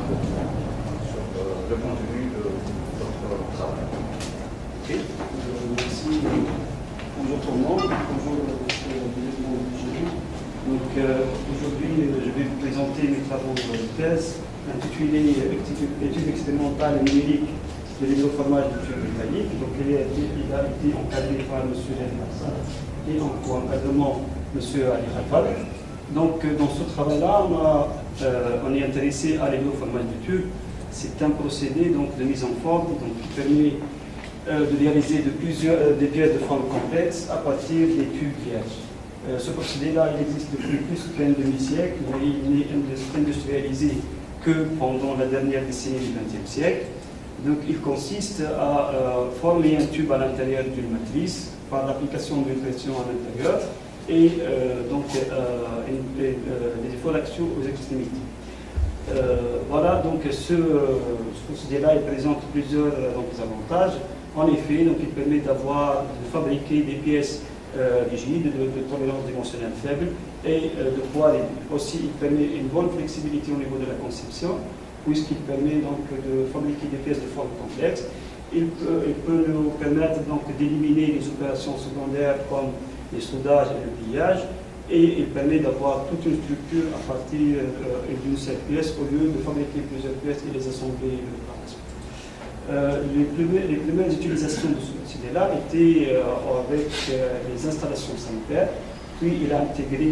sur le contenu de votre travail. Okay. Merci. Bonjour tout le monde. Bonjour monsieur le président du jury. Donc aujourd'hui, je vais vous présenter mes travaux de thèse intitulés Études expérimentales et numériques de l'hydroformage du tube métallique. Donc il a été encadré par M. Rémi Hassan et en co-encadrement M. Ali Khalfal. Donc dans ce travail-là, on est intéressé à l'hydroformage du tube. C'est un procédé donc, de mise en forme donc, qui permet de réaliser des pièces de forme complexe à partir des tubes vierges. Ce procédé-là, il existe depuis plus qu'un demi-siècle, mais il n'est industrialisé que pendant la dernière décennie du XXe siècle. Donc, il consiste à former un tube à l'intérieur d'une matrice par l'application d'une pression à l'intérieur et des efforts d'action aux extrémités. Voilà, donc ce procédé-là présente plusieurs avantages. En effet, donc, il permet de fabriquer des pièces rigides, de tolérance dimensionnelle faible et de poids réduit. Aussi, il permet une bonne flexibilité au niveau de la conception, puisqu'il permet donc de fabriquer des pièces de forme complexe. Il peut nous permettre donc d'éliminer les opérations secondaires comme les soudages et le pliage, et il permet d'avoir toute une structure à partir d'une seule pièce au lieu de fabriquer plusieurs pièces et les assembler par la suite. Les premières utilisations de ce procédé-là étaient avec les installations sanitaires, puis il a intégré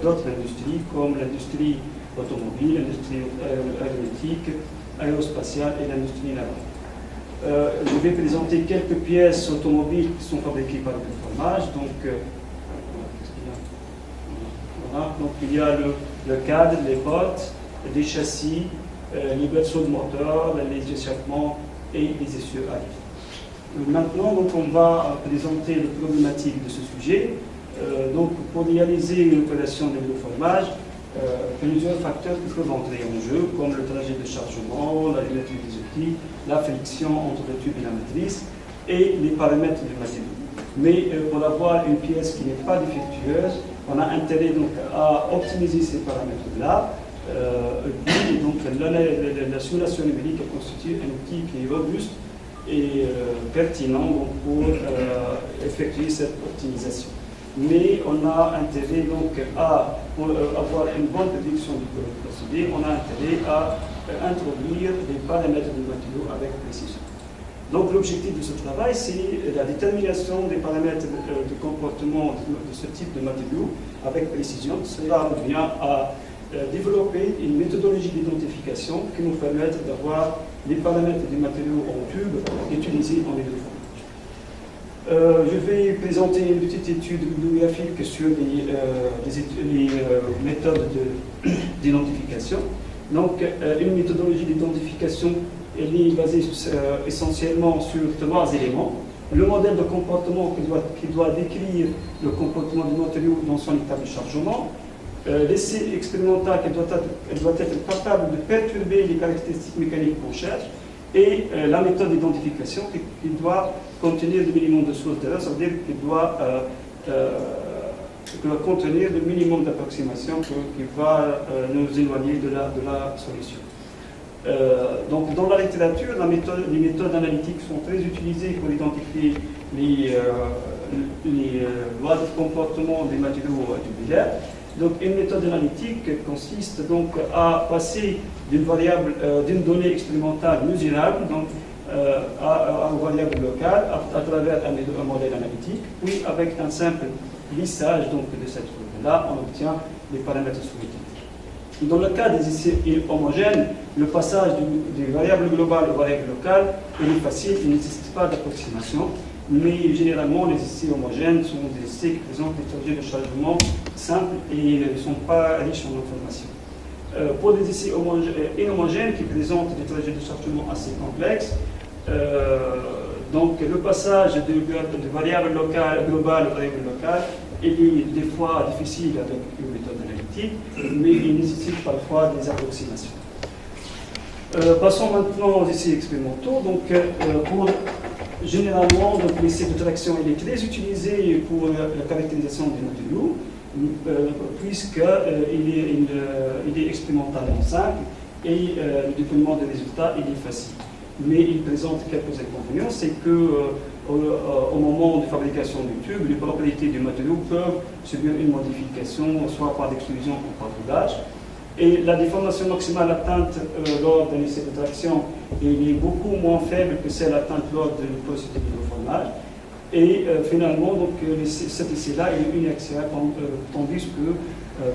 d'autres industries comme l'industrie automobile, l'industrie aéronautique, aérospatiale et l'industrie navale. Je vais présenter quelques pièces automobiles qui sont fabriquées par le formage. Donc il y a le cadre, les portes, les châssis, les berceaux de moteur, les échappements et les essieux à air. Maintenant, donc, on va présenter la problématique de ce sujet. Donc, pour réaliser une opération de formage, plusieurs facteurs qui peuvent entrer en jeu, comme le trajet de chargement, la géométrie des outils, la friction entre le tube et la matrice, et les paramètres du matériau. Mais pour avoir une pièce qui n'est pas défectueuse, on a intérêt donc à optimiser ces paramètres-là. Et donc la simulation numérique constitue un outil qui est robuste et pertinent donc, pour effectuer cette optimisation. Mais on a intérêt donc pour avoir une bonne prédiction du procédé, on a intérêt à introduire les paramètres du matériau avec précision. Donc l'objectif de ce travail, c'est la détermination des paramètres de comportement de ce type de matériau avec précision. Cela revient à développer une méthodologie d'identification qui nous permette d'avoir les paramètres des matériaux en tube utilisés en hydroformage. Je vais présenter une petite étude bibliographique sur les méthodes d'identification. Donc, une méthodologie d'identification, elle est basée essentiellement sur 3 éléments. Le modèle de comportement qui doit décrire le comportement du matériau dans son état de chargement. L'essai expérimental qui doit être capable de perturber les caractéristiques mécaniques qu'on cherche, et la méthode d'identification qui doit contenir le minimum de sources d'erreur, c'est-à-dire qu'il doit contenir le minimum d'approximation qui va nous éloigner de la solution. Donc dans la littérature, les méthodes analytiques sont très utilisées pour identifier les lois de comportement des matériaux tubulaires. Donc, une méthode analytique consiste donc à passer d'une donnée expérimentale mesurable donc, à une variable locale à travers un modèle analytique, puis avec un simple lissage donc, de cette courbe-là, on obtient les paramètres souhaités. Dans le cas des essais homogènes, le passage des variables globales aux variables locales est facile, il n'existe pas d'approximation. Mais généralement, les essais homogènes sont des essais qui présentent des trajets de chargement simples et ne sont pas riches en informations. Pour des essais inhomogènes qui présentent des trajets de chargement assez complexes, donc le passage de variables globales aux variables locales est des fois difficile avec une méthode analytique, mais il nécessite parfois des approximations. Passons maintenant aux essais expérimentaux. Donc, généralement, l'essai de traction il est très utilisé pour la caractérisation des matériaux, puisqu'il est expérimentalement simple et le déploiement des résultats il est facile. Mais il présente quelques inconvénients, c'est que au moment de fabrication du tube, les propriétés du matériau peuvent subir une modification, soit par l'extrusion ou par roulage. Et la déformation maximale atteinte lors d'un essai de traction est beaucoup moins faible que celle atteinte lors du procédé de hydroformage. Et finalement, donc, cet essai-là est uniaxial, tandis que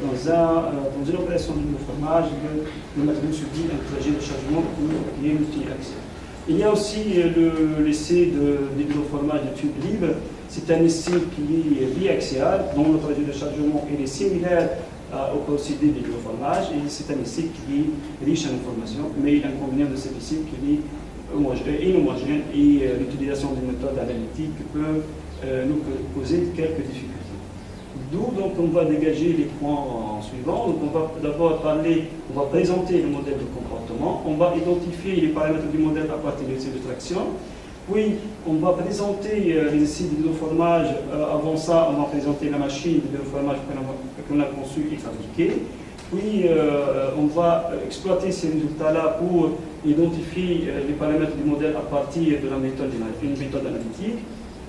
dans une opération de hydroformage, le matériau subit un trajet de chargement qui est multi-axial. Il y a aussi l'essai d'hydroformage de tube libre. C'est un essai qui est biaxial, dont le trajet de chargement est similaire au procédé d'hydroformage, et c'est un essai qui est riche en informations, mais l'inconvénient de cet essai qu'il est inhomogène et l'utilisation des méthodes analytiques peut nous poser quelques difficultés. D'où donc on va dégager les points suivants. Donc on va d'abord on va présenter le modèle de comportement, on va identifier les paramètres du modèle à partir de l'essai de traction, puis on va présenter les essais d'hydroformage. Avant ça, on va présenter la machine d'hydroformage qu'on a conçue et fabriquée. Puis on va exploiter ces résultats-là pour identifier les paramètres du modèle à partir de une méthode analytique.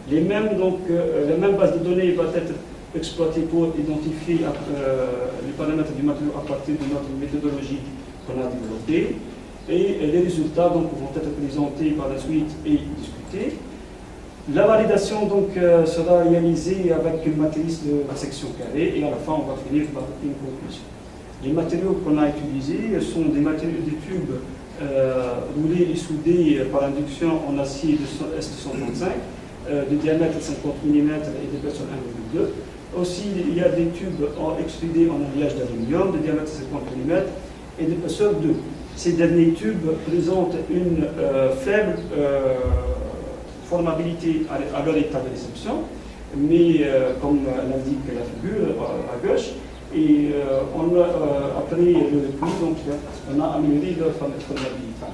Les mêmes bases de données vont être exploitées pour identifier les paramètres du matériau à partir de notre méthodologie qu'on a développée. Et les résultats donc, vont être présentés par la suite et discutés. La validation donc, sera réalisée avec une matrice de la section carrée, et à la fin on va finir par une conclusion. Les matériaux qu'on a utilisés sont des matériaux de tubes roulés et soudés par induction en acier de S235 de diamètre 50 mm et d'épaisseur 1,2. Aussi, il y a des tubes extrudés en alliage d'aluminium de diamètre 50 mm et d'épaisseur 2. Ces derniers tubes présentent une faible formabilité à leur état de réception, mais comme l'indique la figure à gauche, et après le repli, donc on a amélioré leur formabilité.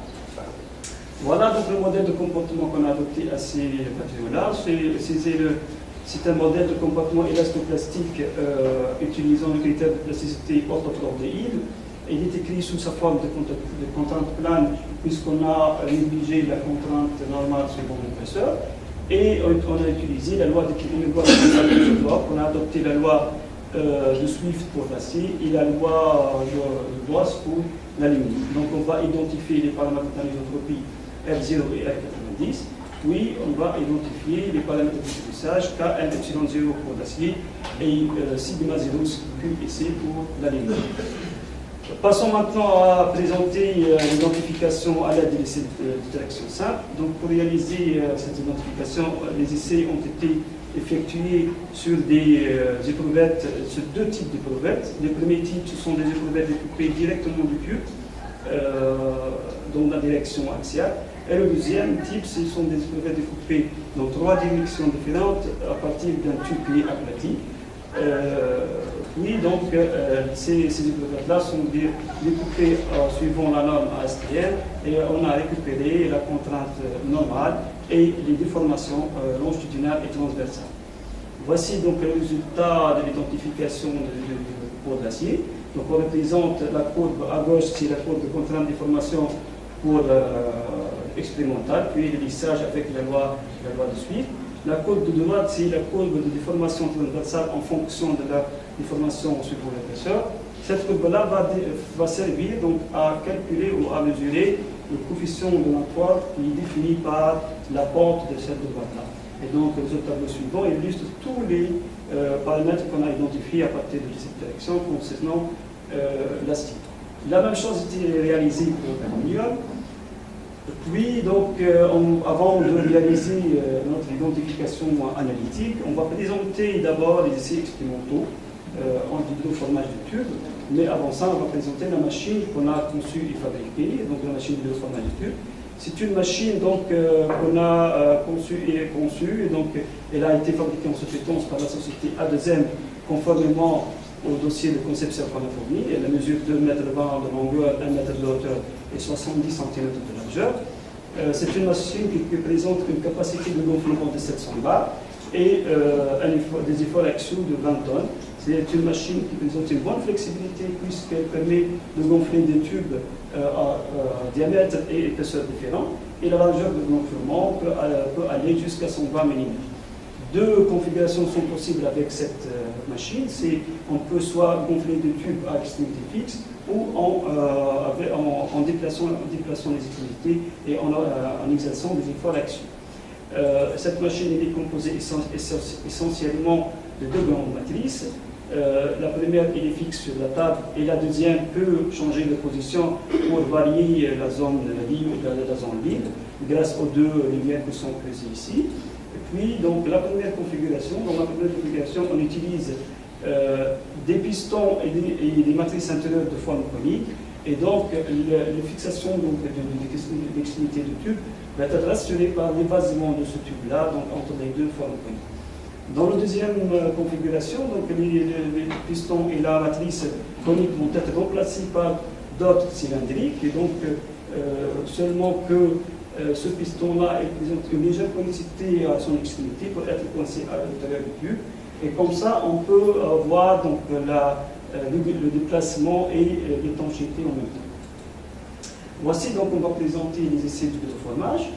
Voilà donc le modèle de comportement qu'on a adopté à ces matériaux-là. C'est un modèle de comportement élastoplastique utilisant le critère de plasticité orthochordéide. Il est écrit sous sa forme de contrainte plane, puisqu'on a négligé la contrainte normale suivant l'épaisseur. Et on a utilisé la loi de on a adopté la loi de Swift pour l'acier et la loi de Boas pour l'aluminium. Donc on va identifier les paramètres d'anisotropie R0 et R90. Puis on va identifier les paramètres de subissage K, Epsilon0 pour l'acier et sigma 0 QC pour l'aluminium. Passons maintenant à présenter l'identification à l'aide de l'essai de traction simple. Donc pour réaliser cette identification, les essais ont été effectués sur des éprouvettes, sur deux types d'éprouvettes. Les premiers types, ce sont des éprouvettes découpées directement du cube, dans la direction axiale. Et le deuxième type, ce sont des éprouvettes découpées dans trois directions différentes à partir d'un tube qui est aplati. Oui, donc ces éprouvettes-là sont découpées suivant la norme ASTM et on a récupéré la contrainte normale et les déformations longitudinales et transversales. Voici donc le résultat de l'identification du pot d'acier. Donc on représente la courbe à gauche, c'est la courbe de contrainte déformation pour expérimentale, puis le lissage avec la loi de Swift. La courbe de droite, c'est la courbe de déformation transversale en fonction de la déformation suivant l'épaisseur. Cette courbe-là va servir donc à calculer ou à mesurer le coefficient de l'emploi qui est défini par la pente de cette droite-là. Et donc, ce tableau suivant illustre tous les paramètres qu'on a identifiés à partir de cette direction concernant l'acier. La même chose était réalisée pour l'aluminium. Puis, donc, avant de réaliser notre identification analytique, on va présenter d'abord les essais expérimentaux en hydroformage de tube. Mais avant ça, on va présenter la machine qu'on a conçue et fabriquée, donc la machine d'hydroformage de tube. C'est une machine qu'on a conçue et donc elle a été fabriquée en sous-traitance par la société A2M conformément au dossier de conception qu'on a fourni. Elle mesure 2 mètres de longueur, 1 mètre de hauteur et 70 cm de largeur. C'est une machine qui présente une capacité de gonflement de 700 bars et des efforts axiaux de 20 tonnes. C'est une machine qui présente une bonne flexibilité puisqu'elle permet de gonfler des tubes à diamètre et épaisseur différents. Et la largeur de gonflement peut aller jusqu'à 120 mm. Deux configurations sont possibles avec cette machine. On peut soit gonfler des tubes à extrémité fixe ou en déplaçant les extrémités et en exerçant des efforts d'action. Cette machine est composée essentiellement de deux grandes matrices. La première, elle est fixe sur la table et la deuxième peut changer de position pour varier la zone libre et la zone libre grâce aux deux lumières qui sont posées ici. Et puis, donc, la première configuration, on utilise des pistons et des matrices intérieures de forme conique. Et donc, la fixation de l'extrémité du tube va être assurée par l'évasement de ce tube-là, donc entre les deux formes coniques. Dans la deuxième configuration, donc, les pistons et la matrice conique vont être remplacés par d'autres cylindriques, et donc seulement que ce piston-là présente une légère conicité à son extrémité pour être coincé à l'intérieur du tube. Et comme ça, on peut voir donc, le déplacement et l'étanchéité en même temps. Voici donc, on va présenter les essais du déformage.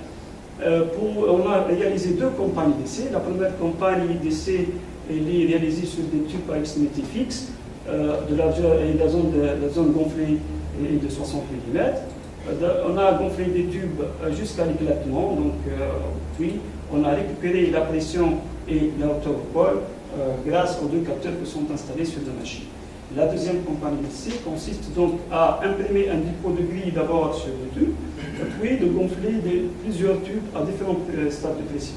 On a réalisé deux campagnes d'essais. La première campagne d'essai est réalisée sur des tubes à extrémité fixe, de largeur et la zone gonflée est de 60 mm. On a gonflé des tubes jusqu'à l'éclatement, puis on a récupéré la pression et la hauteur au pôle grâce aux deux capteurs qui sont installés sur la machine. La deuxième campagne d'essai consiste donc à imprimer un dépôt de grille d'abord sur le tube, puis de gonfler plusieurs tubes à différents stades de pression.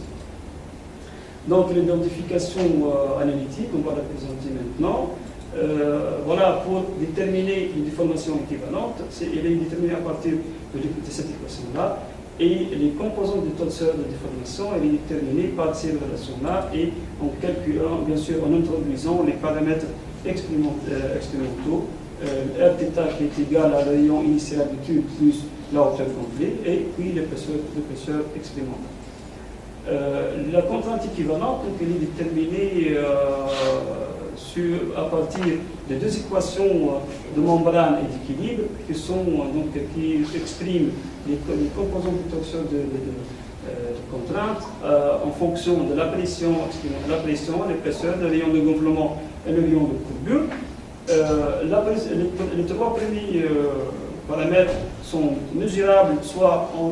Donc l'identification analytique, on va la présenter maintenant. Voilà, pour déterminer une déformation équivalente, elle est déterminée à partir de cette équation-là, et les composantes du tenseur de déformation, elle est déterminée par ces relations-là, et en calculant, bien sûr, en introduisant les paramètres expérimentaux, Rθ qui est égal à la rayon initial du tube plus la hauteur gonflée, et puis l'épaisseur expérimentale. La contrainte équivalente, donc, elle est déterminée à partir de deux équations de membrane et d'équilibre qui expriment les composantes du tenseur de contrainte en fonction de la pression, l'épaisseur, le rayon de gonflement et le rayon de courbure. Les trois premiers paramètres sont mesurables soit en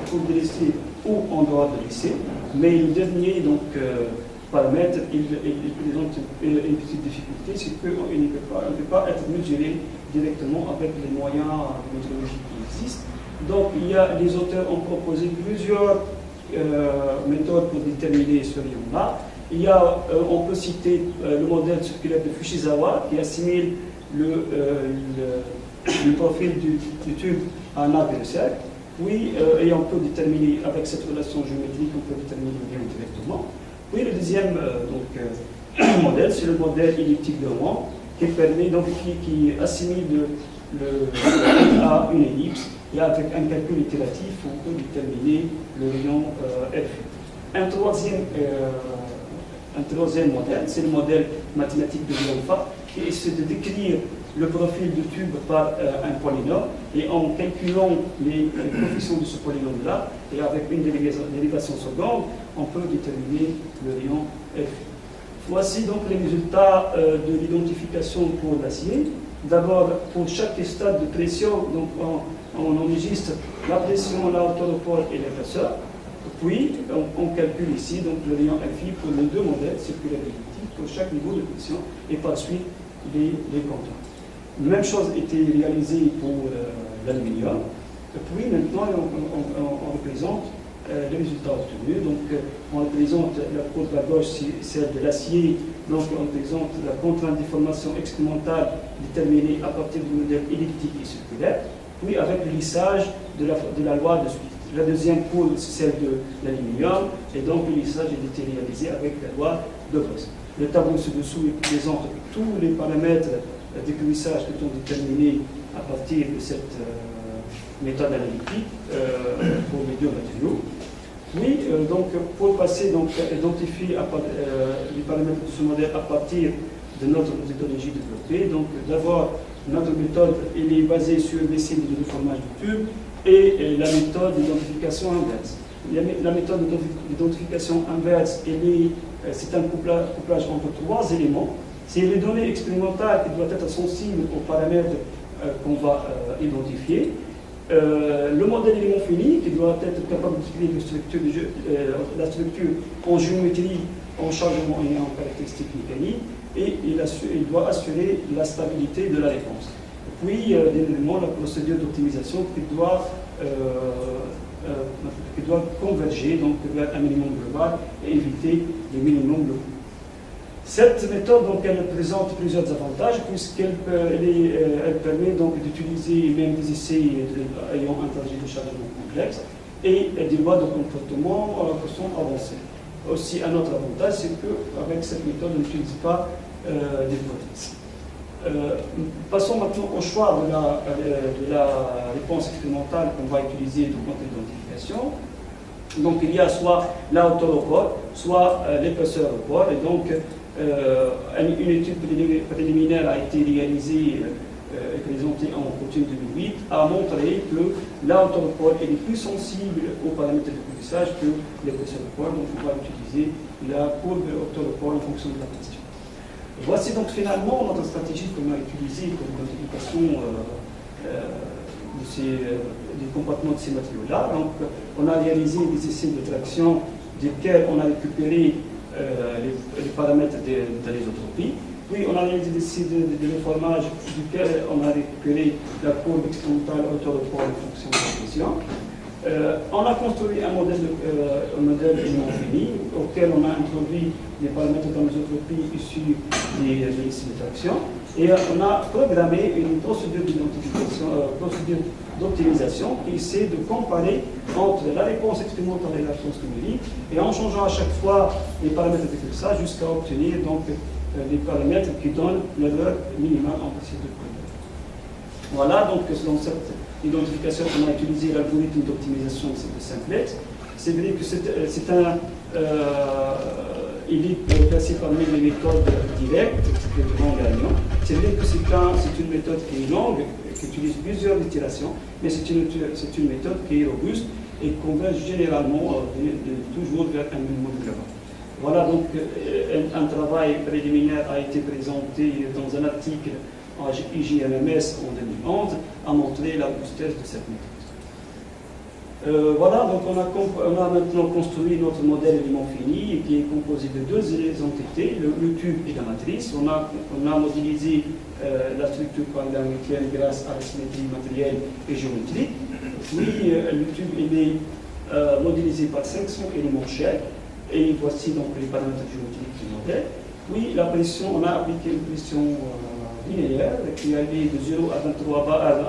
cours de l'essai ou en dehors de l'essai, mais le dernier paramètre, il présente une petite difficulté, c'est qu'il ne peut pas être mesuré directement avec les moyens méthodologiques qui existent. Donc, les auteurs ont proposé plusieurs méthodes pour déterminer ce rayon-là. On peut citer le modèle circulaire de Fujisawa qui assimile le profil du tube à un arc de cercle. Oui, et on peut déterminer, avec cette relation géométrique, on peut déterminer le rayon directement. Oui, le deuxième modèle, c'est le modèle elliptique de Rouen, qui assimile à une ellipse, et avec un calcul itératif, on peut déterminer le rayon F. Un troisième modèle, c'est le modèle mathématique de Alpha, qui essaie de décrire le profil du tube par un polynôme, et en calculant les coefficients de ce polynôme-là, et avec une dérivation seconde, on peut déterminer le rayon F. Voici donc les résultats de l'identification pour l'acier. D'abord, pour chaque stade de pression, donc on enregistre la pression, la hauteur au pôle et l'épaisseur. Puis, on calcule ici donc, le rayon FI pour les deux modèles circulaires elliptiques pour chaque niveau de pression, et par suite les contraintes. Même chose était réalisée pour l'aluminium. Puis maintenant, on représente les résultats obtenus. Donc, on représente la courbe à gauche, celle de l'acier. Donc, on représente la contrainte de déformation expérimentale déterminée à partir du modèle elliptique et circulaire. Puis, avec le lissage de la loi de Swift. La deuxième courbe, c'est celle de l'aluminium. Et donc, le lissage a été réalisé avec la loi de Gauss. Le tableau ci-dessous présente tous les paramètres de cuissage qui sont déterminés à partir de cette méthode analytique pour les deux matériaux. Oui, donc pour passer, donc identifier les paramètres de ce modèle à partir de notre méthodologie développée. Donc d'abord, notre méthode elle est basée sur l'essai de déformage du tube et la méthode d'identification inverse. La méthode d'identification inverse, c'est un couplage entre trois éléments. C'est les données expérimentales qui doivent être sensibles aux paramètres qu'on va identifier. Le modèle élément fini qui doit être capable d'expliquer la structure en géométrie, en chargement et en caractéristiques mécaniques, et il doit assurer la stabilité de la réponse. Puis, dernièrement, la procédure d'optimisation qui doit converger donc, vers un minimum global et éviter les minimums locaux. Cette méthode donc, elle présente plusieurs avantages puisqu'elle permet donc d'utiliser même des essais ayant un trajet de chargement complexe et des lois de comportement qui sont avancées. Aussi, un autre avantage, c'est qu'avec cette méthode, on n'utilise pas d'hypothèses. Passons maintenant au choix de la réponse expérimentale qu'on va utiliser dans notre identification. Donc, il y a soit la hauteur au pôle, soit l'épaisseur au pôle, et donc une étude préliminaire a été réalisée et présentée en août 2008, a montré que la hauteur au pôle est plus sensible aux paramètres de coulissage que l'épaisseur au pôle, donc on va utiliser la courbe de hauteur au pôle en fonction de la question. Voici donc finalement notre stratégie qu'on a utilisée pour l'identification du comportement de ces matériaux-là. Donc on a réalisé des essais de traction desquels on a récupéré les paramètres de l'isotropie. Puis on a réalisé des essais de déformage duquel on a récupéré la courbe expérimentale hauteur de pôle en fonction de la pression. On a construit un modèle élément fini auquel on a introduit les paramètres d'anisotropie issus des essais de traction et on a programmé une procédure d'optimisation qui essaie de comparer entre la réponse expérimentale et la réponse numérique et en changeant à chaque fois les paramètres de fixage jusqu'à obtenir donc des paramètres qui donnent l'erreur minimale entre ces deux paramètres. Voilà, donc dans cette identification, on a utilisé l'algorithme d'optimisation de simplex. C'est vrai que il est classé parmi les méthodes directes, c'est le grand gagnant. C'est vrai que c'est une méthode qui est longue, qui utilise plusieurs itérations, mais c'est une méthode qui est robuste et converge généralement toujours vers un minimum global. Voilà, donc un travail préliminaire a été présenté dans un article en IJMMS en 2011, a montré la robustesse de cette méthode. Voilà, donc on a maintenant construit notre modèle élément fini qui est composé de deux entités, le tube et la matrice. On a modélisé la structure paramétrienne grâce à la symétrie matérielle et géométrique. Puis le tube il est modélisé par 500 éléments chers. Et voici donc les paramètres géométriques du modèle. Puis la pression, on a appliqué une pression linéaire qui allait de 0 à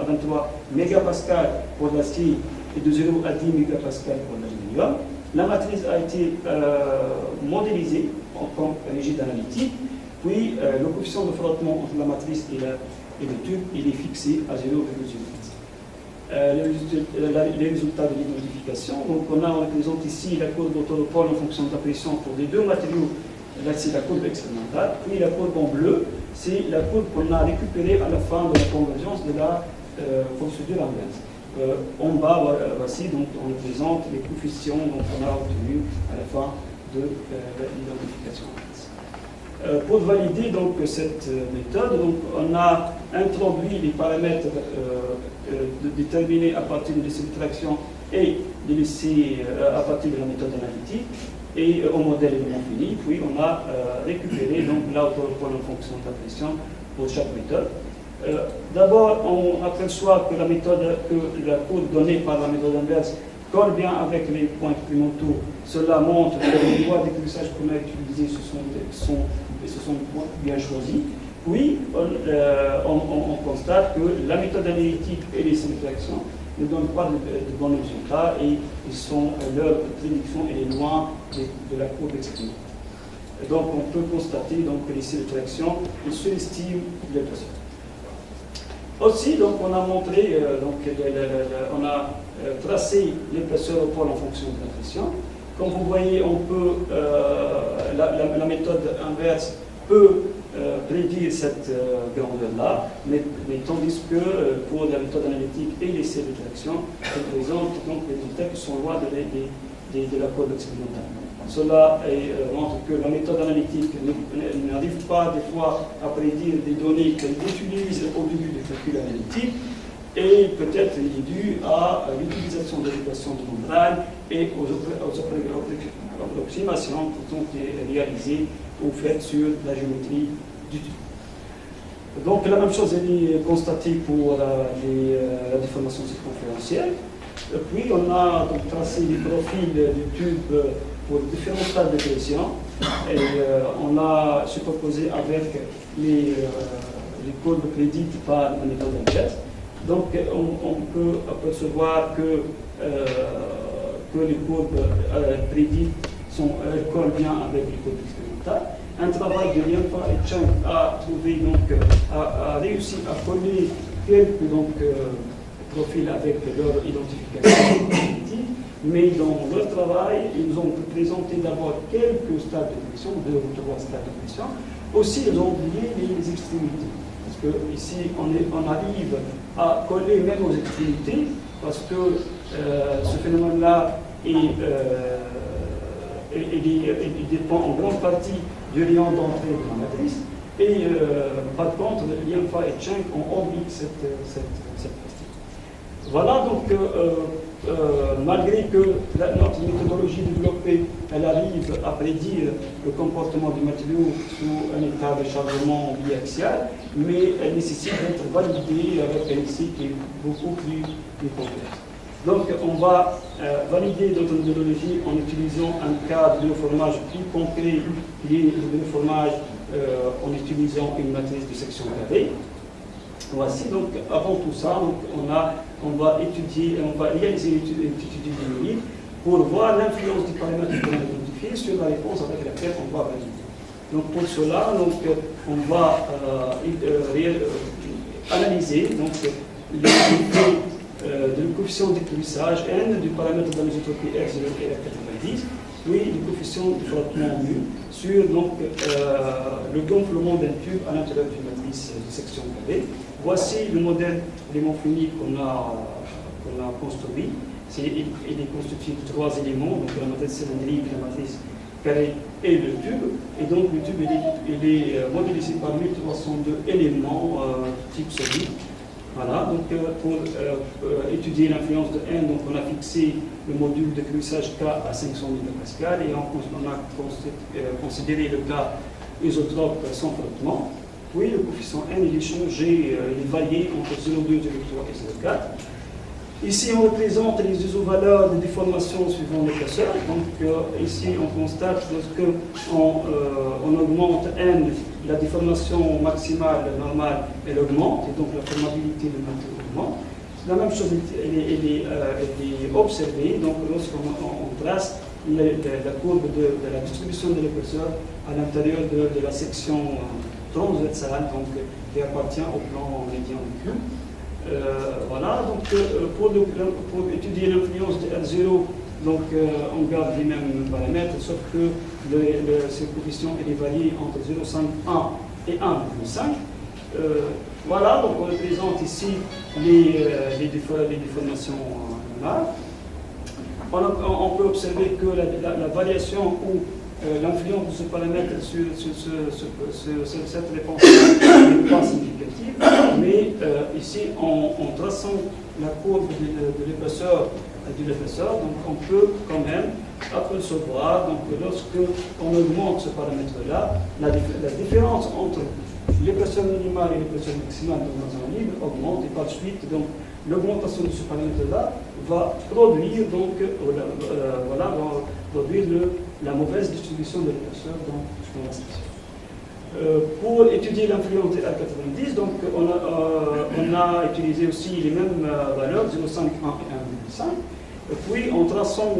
23 mégapascales pour l'acier et de 0 à 10 mégapascales pour l'aluminium. La matrice a été modélisée en tant que rigide analytique. Puis le coefficient de frottement entre la matrice et le tube il est fixé à 0,08. Les résultats de l'identification. Donc on représente ici la courbe d'autopole en fonction de la pression pour les deux matériaux. Là c'est la courbe expérimentale. Puis la courbe en bleu, c'est la courbe qu'on a récupérée à la fin de la convergence de la procédure inverse. En bas, voici, donc on représente les coefficients qu'on a obtenus à la fin de l'identification inverse. Pour valider donc cette méthode, donc, on a introduit les paramètres déterminés à partir de l'essai de traction et de l'essai à partir de la méthode analytique et au modèle élément fini. Puis on a récupéré donc la hauteur au pôle en fonction de la pression pour chaque méthode. D'abord, on aperçoit que la courbe donnée par la méthode inverse colle bien avec les points expérimentaux. Cela montre que les lois de décrissage qu'on a utilisées se sont bien choisis. Puis, on constate que la méthode analytique et les sélections ne donnent pas de bons résultats et leur prédiction est loin de la courbe expérimentale. Donc, on peut constater donc, que les sélections surestiment les pressions. Aussi, donc, on a montré, on a tracé l'épaisseur au pôle en fonction de la pression. Comme vous voyez, on peut, la méthode inverse peut prédire cette grandeur-là, mais tandis que pour la méthode analytique et l'essai de détection, elle présente donc des résultats qui sont loin de la courbe expérimentale. Cela montre que la méthode analytique n'arrive pas des fois à prédire des données qu'elle utilise au début du calcul analytique, et peut-être il est dû à l'utilisation de l'équation de Mondragon et aux approximations qui ont été réalisées ou faites sur la géométrie du tube. Donc la même chose est constatée pour la déformation circonférentielle. Puis on a donc tracé les profils du tube pour différents stades de pression et on a superposé avec les courbes prédites par la méthode Elchez. Donc on peut apercevoir que les courbes prédites collent bien avec les courbes expérimentales. Un travail de Lianfa et Cheng a réussi à coller quelques profils avec leur identification cognitive, mais dans leur travail, ils ont présenté d'abord quelques stades de pression, 2 ou 3 stades de pression. Aussi, ils ont oublié les extrémités. Parce que ici, on arrive à coller même aux extrémités, parce que ce phénomène-là il dépend en grande partie du rayon d'entrée de la matrice. Et par contre, Lianfa et Cheng ont omis cette partie. Voilà, donc malgré que notre méthodologie développée, elle arrive à prédire le comportement du matériau sous un état de chargement biaxial, mais elle nécessite d'être validée avec un essai qui est beaucoup plus complexe. Donc on va valider notre méthodologie en utilisant un cas de déformage plus concret, qui est le déformage en utilisant une matrice de section carrée. Voici, donc avant tout ça, donc, on va réaliser l'étude du limite pour voir l'influence du paramètre qu'on a identifié sur la réponse avec laquelle on va valider. Donc pour cela, on va analyser l'effet du coefficient d'éclissage n du paramètre d'anisotropie R0 et R90, puis le coefficient de frottement mu sur le gonflement d'un tube à l'intérieur d'une matrice de section carrée. Voici le modèle d'élément fini qu'on a construit. Il est constitué de 3 éléments, donc la matrice cylindrique, la matrice carrée et le tube. Et donc le tube il est modélisé par 1302 éléments type solide. Voilà, donc pour étudier l'influence de N, donc on a fixé le module de crissage K à 500 mPa et on a considéré le cas isotrope sans frottement. Puis le coefficient N il est changé, il est varié entre 0,2, 0,3 et 0,4. Ici on représente les isovaleurs de déformation suivant l'épaisseur. Donc ici on constate lorsque on augmente N, la déformation maximale normale elle augmente et donc la formabilité de matériau augmente. La même chose elle est observée donc lorsqu'on trace la courbe de la distribution de l'épaisseur à l'intérieur de la section transversale donc qui appartient au plan médian du cube. Voilà, donc pour étudier l'influence de R0, donc on garde les mêmes paramètres, sauf que ce coefficient est varié entre 0,51 et 1,5. Voilà, donc on représente ici les déformations normales. On peut observer que la variation ou l'influence de ce paramètre sur cette réponse n'est pas significative, mais ici, en traçant la courbe de l'épaisseur donc on peut quand même apercevoir, donc lorsque on augmente ce paramètre-là, la différence entre l'épaisseur minimale et l'épaisseur maximale dans un libre augmente et par suite, donc l'augmentation de ce paramètre-là va produire la mauvaise distribution de l'épaisseur dans la station. Pour étudier l'influence des R90, donc on a utilisé aussi les mêmes valeurs, 0,5, 1 et 1,5. Puis en traçant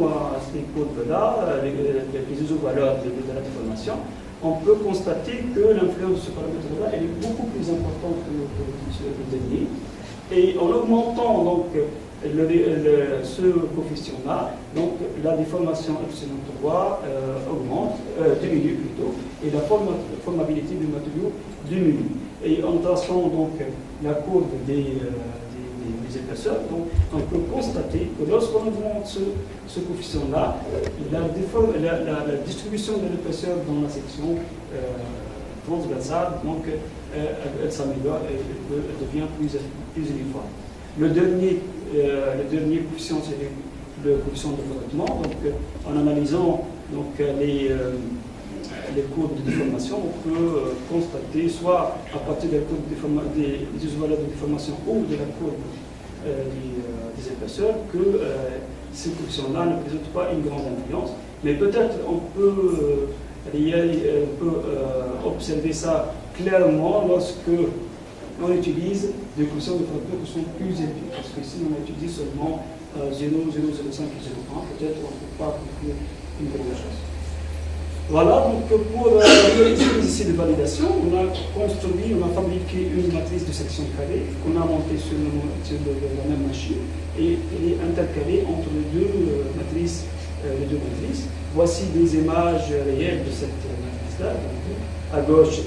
ces courbes-là, les isovaleurs de la déformation, on peut constater que l'influence de ce paramètre-là est beaucoup plus importante que le dernier. Et en augmentant donc ce coefficient-là, donc la déformation epsilon 3 diminue plutôt, et la formabilité du matériau diminue. Et en traçant donc la courbe des épaisseurs, donc on peut constater que lorsqu'on augmente ce coefficient-là, la distribution de l'épaisseur dans la section transversale, donc elle s'améliore et elle devient plus uniforme. Le dernier coefficient, c'est le coefficient de frottement. Donc, en analysant donc, les courbes de déformation, on peut constater, soit à partir des isomètres de déformation ou de la courbe des épaisseurs, que ces coefficients-là ne présentent pas une grande influence. Mais peut-être on peut observer ça clairement lorsque on utilise des coefficients de frottement qui sont plus élevés. Parce que si on utilise seulement 0, 0,05 et 0,1, peut-être on ne peut pas conclure une grande chose. Voilà, donc pour ici de validation, on a fabriqué une matrice de section carrée qu'on a montée sur la même machine et elle est intercalée entre les deux matrices. Voici des images réelles de cette matrice-là. À gauche,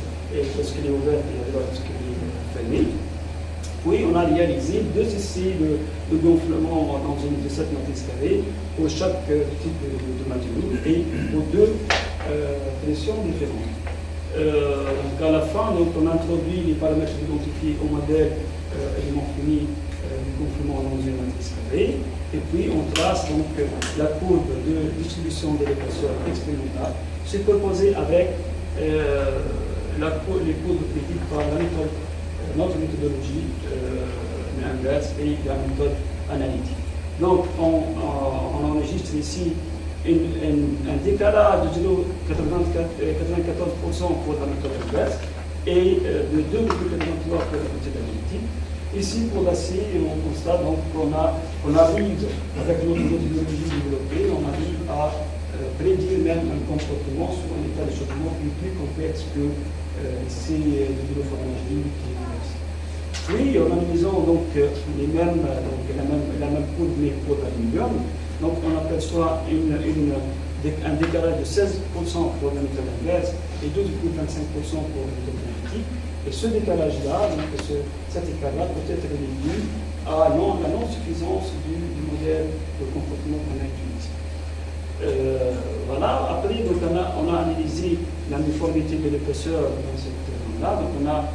lorsqu'elle est ouverte, et à droite, lorsqu'elle est fermée. Puis, on a réalisé deux essais de gonflement dans une de cette matrice carrée pour chaque type de matériau et pour deux pressions différentes. Donc à la fin, donc, on introduit les paramètres identifiés au modèle élément fini du gonflement dans une matrice carrée, et puis on trace donc la courbe de distribution de l'épaisseur expérimentale superposée avec les courbes prédites par la méthode, notre méthodologie inverse et la méthode analytique. Donc on enregistre ici un décalage de 0,94% pour la méthode inverse et de 2,83% pour la méthode analytique. Ici, pour l'acier, on constate qu'on arrive, avec notre méthodologie développée, on arrive à prédire même un comportement sur un état d'échauffement plus complexe que ces hydroformages libres qui inversent. Puis, en analysant donc, la même courbe mais pour l'aluminium, donc on aperçoit un décalage de 16% pour la méthode inverse et 12,25% pour la méthode analytique. Et ce décalage-là, cet écart-là peut être dû à la non-suffisance du modèle de comportement qu'on a utilisé. Voilà, après donc, on a analysé l'uniformité de l'épaisseur dans cette zone-là. Donc on a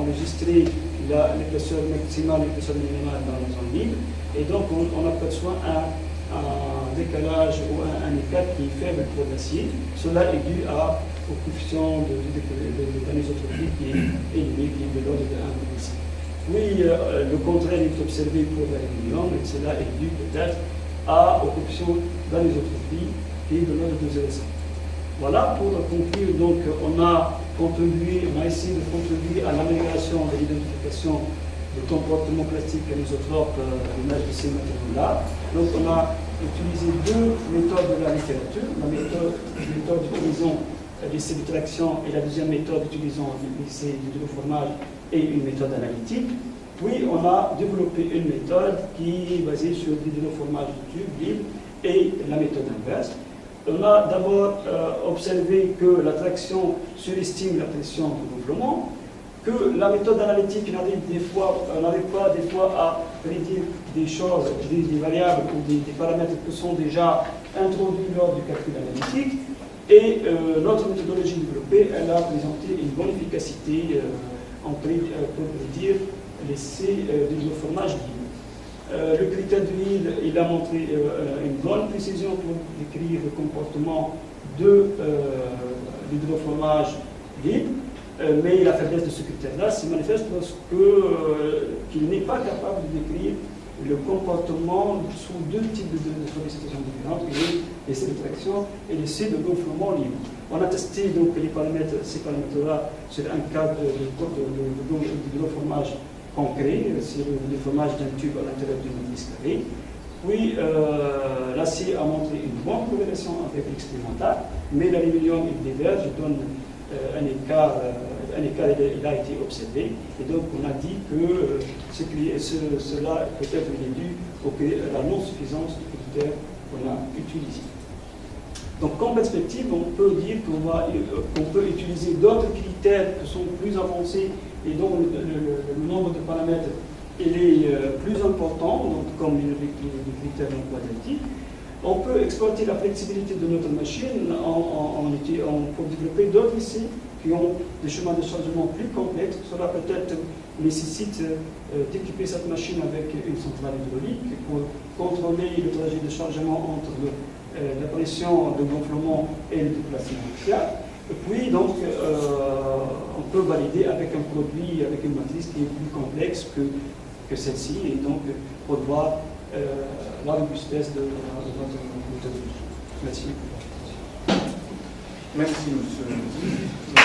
enregistré l'épaisseur maximale et l'épaisseur minimale dans la zone libre. Et donc on aperçoit un décalage ou un écart qui est faible pour l'acier. Cela est dû au coefficient d'anisotropie qui est élevé, qui est de l'ordre de 1,5. Oui, le contraire est observé pour l'aluminium, et cela est dû peut-être au coefficient d'anisotropie qui est de l'ordre de 0,5. Voilà, pour conclure, donc, on a essayé de contribuer à l'amélioration de l'identification du comportement plastique anisotrope à l'image de ces matériaux-là. Donc, on a utilisé deux méthodes de la littérature, la méthode utilisant l'essai de traction et la deuxième méthode utilisant l'essai d'hydroformage et une méthode analytique. Puis on a développé une méthode qui est basée sur l'hydroformage de tube libre et la méthode inverse. On a d'abord observé que la traction surestime la pression de gonflement, que la méthode analytique n'arrive pas des fois à prédire des choses, des variables ou des paramètres qui sont déjà introduits lors du calcul analytique. Et notre méthodologie développée, elle a présenté une bonne efficacité pour prédire l'essai d'hydroformage libre. Le critère de Hill, il a montré une bonne précision pour décrire le comportement de l'hydroformage libre, mais la faiblesse de ce critère-là se manifeste qu'il n'est pas capable de décrire le comportement sous deux types de sollicitations différentes, l'essai de traction et l'essai de gonflement libre. On a testé donc ces paramètres-là sur un cas d'hydroformage concret, c'est le déformage d'un tube à l'intérieur d'une matrice carrée. Puis l'acier a montré une bonne corrélation avec l'expérimental, mais l'aluminium il diverge, donne un écart un écart il a été observé. Et donc, on a dit que cela peut-être dû à la non-suffisance du critère qu'on a utilisé. Donc, comme perspective, on peut dire qu'on peut utiliser d'autres critères qui sont plus avancés et dont le nombre de paramètres est plus important, donc comme les critères non quadratiques. On peut exploiter la flexibilité de notre machine pour développer d'autres essais qui ont des chemins de chargement plus complexes. Cela peut-être nécessite d'équiper cette machine avec une centrale hydraulique pour contrôler le trajet de chargement entre la pression de gonflement et le déplacement axial. Et puis, donc, on peut valider avec un produit, avec une matrice qui est plus complexe que celle-ci, et donc pour voir la robustesse de votre méthodologie. Merci. Merci, monsieur.